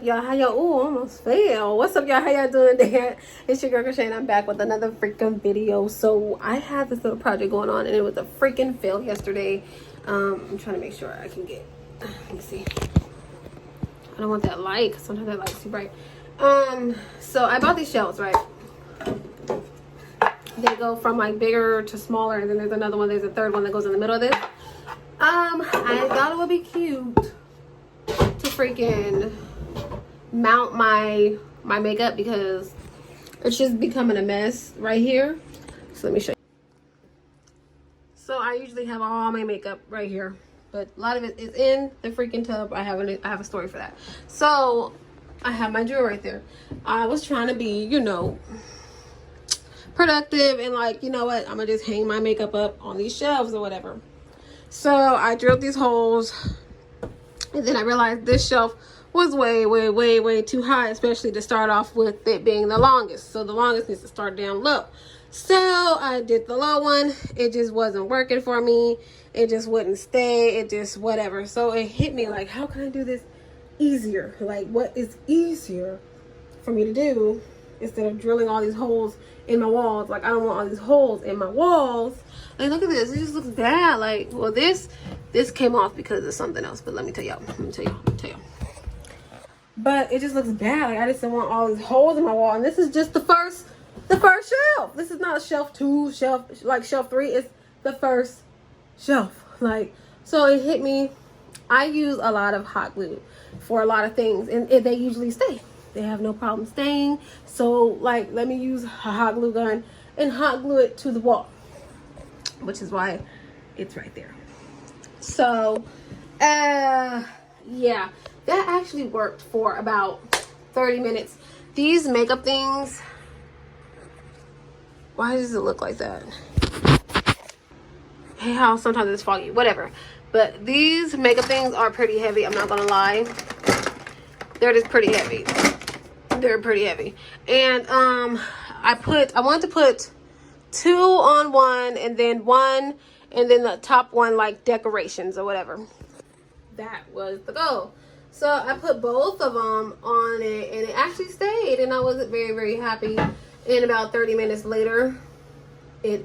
up, y'all? How y'all? Ooh, almost fell. What's up, y'all? How y'all doing there? It's your girl Shay, and I'm back with another freaking video. So I had this little project going on, and it was a freaking fail yesterday. I'm trying to make sure I can get. Let me see. I don't want that light, because sometimes that light's too bright. So I bought these shelves, right? They go from like bigger to smaller, and then there's another one. There's a third one that goes in the middle of this. I thought it would be cute to freaking mount my makeup because it's just becoming a mess right here. So let me show you. So I usually have all my makeup right here, but a lot of it is in the freaking tub. I have a story for that. So I have my jewelry right there. I was trying to be, you know, productive and like, you know what, I'm gonna just hang my makeup up on these shelves or whatever. So I drilled these holes, and then I realized this shelf was way too high, especially to start off with it being the longest. So the longest needs to start down low. So I did the low one. It just wasn't working for me. It just wouldn't stay. It just whatever. So it hit me like, how can I do this easier? Like, what is easier for me to do instead of drilling all these holes in my walls? Like, I don't want all these holes in my walls. Like, look at this. It just looks bad. Like, well, this came off because of something else. But let me tell y'all. But it just looks bad. Like, I just don't want all these holes in my wall. And this is just the first shelf. This is not shelf 2, shelf 3. It's the first shelf. Like, so it hit me. I use a lot of hot glue for a lot of things, and they usually stay. They have no problem staying. So, like, let me use a hot glue gun and hot glue it to the wall, which is why it's right there. So, yeah, that actually worked for about 30 minutes. These makeup things, why does it look like that? Hey, how sometimes it's foggy, whatever. But these makeup things are pretty heavy, I'm not gonna lie. They're just pretty heavy. They're pretty heavy. And I wanted to put 2 on one, and then the top one like decorations or whatever. That was the goal. So I put both of them on it, and it actually stayed, and I wasn't very happy. And about 30 minutes later, it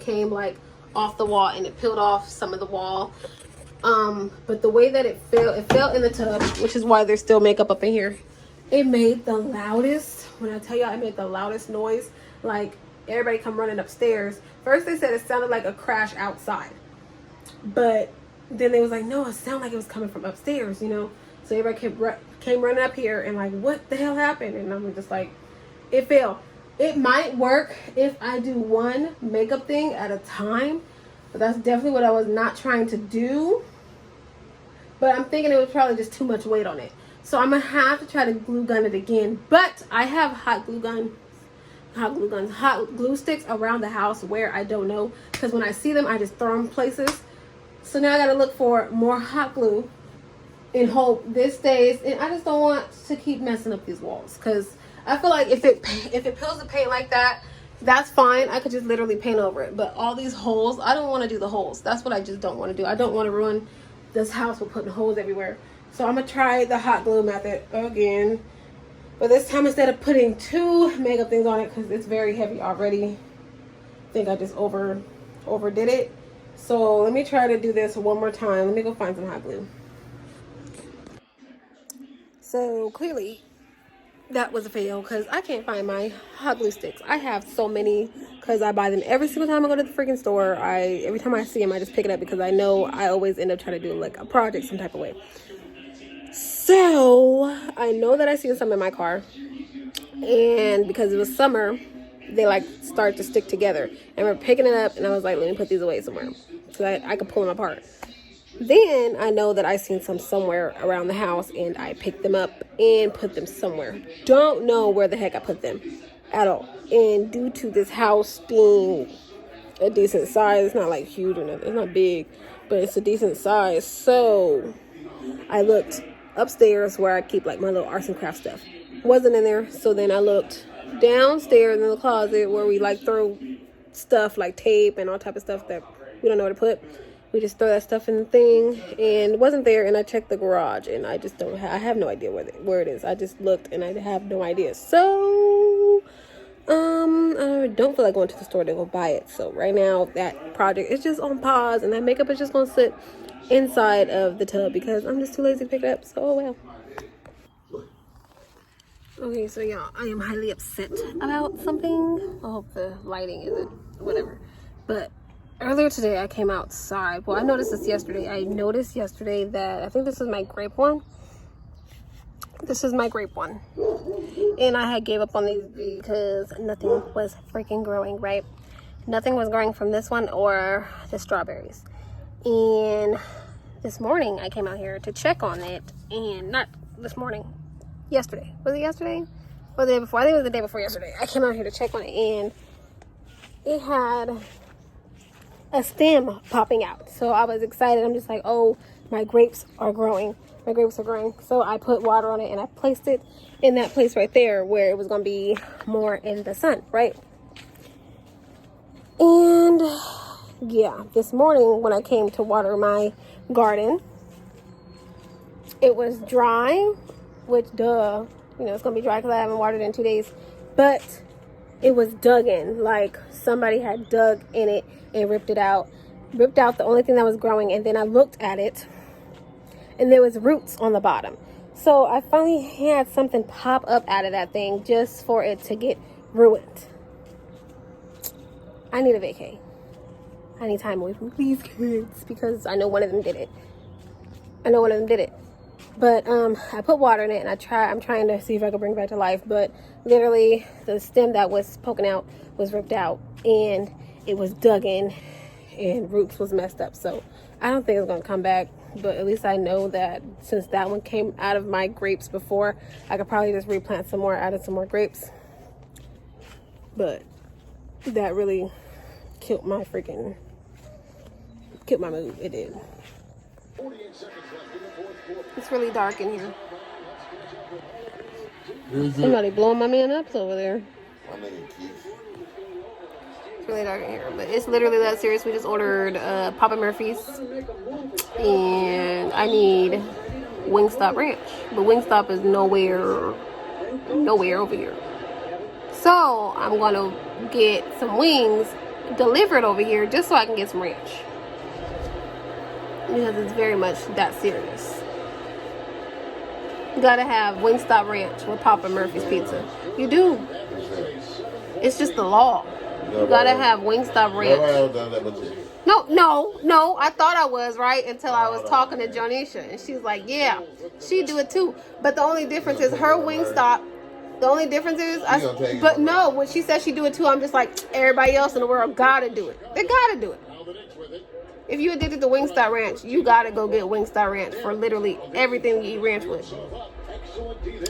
came like off the wall, and it peeled off some of the wall. But the way that it fell in the tub, which is why there's still makeup up in here. It made the loudest, when I tell y'all, it made the loudest noise. Like, everybody come running upstairs. First they said it sounded like a crash outside, but then they was like, no, it sounded like it was coming from upstairs, you know. So everybody came running up here and like, what the hell happened? And I'm just like, it fell. It might work if I do one makeup thing at a time, but that's definitely what I was not trying to do. But I'm thinking it was probably just too much weight on it. So I'm gonna have to try to glue gun it again. But I have hot glue sticks around the house where I don't know, because when I see them I just throw them places. So now I gotta look for more hot glue and hope this stays. And I just don't want to keep messing up these walls, because I feel like if it peels the paint like that, that's fine. I could just literally paint over it. But all these holes, I don't want to do the holes. That's what I just don't want to do. I don't want to ruin this house with putting holes everywhere. So I'm gonna try the hot glue method again, but this time instead of putting 2 makeup things on it, because it's very heavy already. I think I just overdid it. So let me try to do this one more time. Let me go find some hot glue. So clearly that was a fail, because I can't find my hot glue sticks. I have so many, because I buy them every single time I go to the freaking store. Every time I see them, I just pick it up, because I know I always end up trying to do like a project some type of way. So I know that I seen some in my car, and because it was summer, they like start to stick together. And we're picking it up, and I was like, let me put these away somewhere so I could pull them apart. Then I know that I seen some somewhere around the house, and I picked them up and put them somewhere. Don't know where the heck I put them at all. And due to this house being a decent size, it's not like huge or nothing, it's not big, but it's a decent size. So I looked upstairs where I keep like my little arts and crafts stuff. Wasn't in there. So then I looked downstairs in the closet where we like throw stuff like tape and all type of stuff that we don't know where to put. We just throw that stuff in the thing, and it wasn't there, and I checked the garage, and I just don't I have no idea where it is. I just looked, and I have no idea. So, I don't feel like going to the store to go buy it. So right now, that project is just on pause, and that makeup is just going to sit inside of the tub because I'm just too lazy to pick it up. So, oh well. Okay, so y'all, I am highly upset about something. I hope the lighting isn't whatever. But earlier today, I came outside. Well, I noticed this yesterday. I noticed yesterday that I think this is my grape one. This is my grape one. And I had gave up on these because nothing was freaking growing, right? Nothing was growing from this one or the strawberries. And this morning, I came out here to check on it. And not this morning. Yesterday. Was it yesterday? Or the day before? I think it was the day before yesterday. I came out here to check on it, and it had a stem popping out. So I was excited. I'm just like, oh, my grapes are growing. My grapes are growing. So I put water on it, and I placed it in that place right there where it was going to be more in the sun, right? And yeah, this morning when I came to water my garden, it was dry. Which, duh, you know, it's going to be dry because I haven't watered in 2 days. But it was dug in. Like, somebody had dug in it and ripped it out. Ripped out the only thing that was growing. And then I looked at it. And there was roots on the bottom. So, I finally had something pop up out of that thing just for it to get ruined. I need a vacay. I need time away from these kids. Because I know one of them did it. But I put water in it, and I'm trying to see if I can bring it back to life. But literally, the stem that was poking out was ripped out, and it was dug in, and roots was messed up. So I don't think it's gonna come back. But at least I know that since that one came out of my grapes before, I could probably just replant some more, add some more grapes. But that really killed my mood. It did. It's really dark in here. Somebody blowing my man up over there. It's really dark in here, but it's literally that serious. We just ordered Papa Murphy's, and I need Wingstop Ranch, but Wingstop is nowhere over here. So I'm gonna get some wings delivered over here just so I can get some ranch. Because it's very much that serious. You gotta have Wingstop Ranch with Papa Murphy's Pizza. You do. It's just the law. You gotta have Wingstop Ranch. No. I thought I was, right? Until I was talking to Jonisha. And she's like, yeah, she do it too. But the only difference is her Wingstop. The only difference is, but no, when she says she do it too, I'm just like, everybody else in the world gotta do it. They gotta do it. If you addicted to Wingstop Ranch, you gotta go get Wingstop Ranch for literally everything you eat ranch with.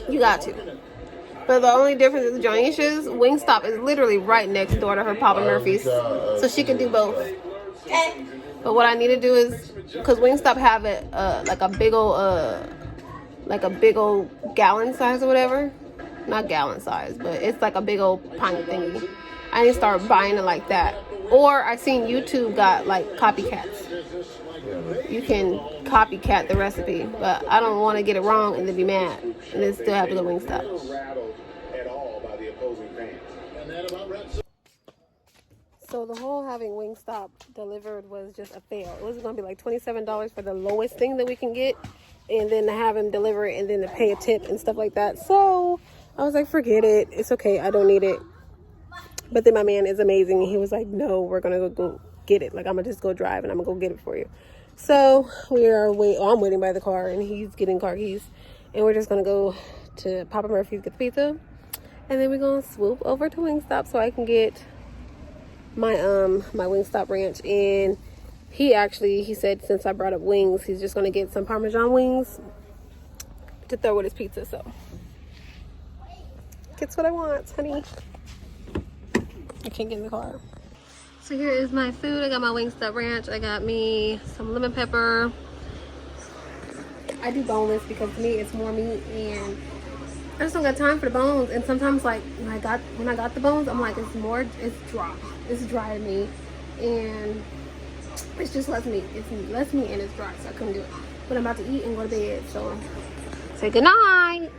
You got to. But the only difference is Jonisha's Wingstop is literally right next door to her Papa Murphy's, so she can do both. But what I need to do is, because Wingstop have it like a big old gallon size or whatever. Not gallon size, but it's like a big old pint thingy. I need to start buying it like that. Or I seen YouTube got like copycats. You can copycat the recipe, but I don't want to get it wrong and then be mad and then still have to go Wingstop. So the whole having Wingstop delivered was just a fail. It was going to be like $27 for the lowest thing that we can get, and then to have him deliver it and then to pay a tip and stuff like that. So I was like, forget it. It's okay. I don't need it. But then my man is amazing. He was like, no, we're going to go get it. Like, I'm going to just go drive and I'm going to go get it for you. So I'm waiting by the car and he's getting car keys. And we're just going to go to Papa Murphy's, get the pizza. And then we're going to swoop over to Wingstop so I can get my Wingstop Ranch. And he said since I brought up wings, he's just going to get some Parmesan wings to throw with his pizza. So gets what I want, honey. I can't get in the car. So here is my food. I got my Wingstop Ranch. I got me some lemon pepper. I do boneless because to me it's more meat, and I just don't got time for the bones. And sometimes, like when I got the bones, I'm like, it's dry. It's dry to me, and It's just less meat. It's less meat and it's dry, so I couldn't do it. But I'm about to eat and go to bed, so say good night.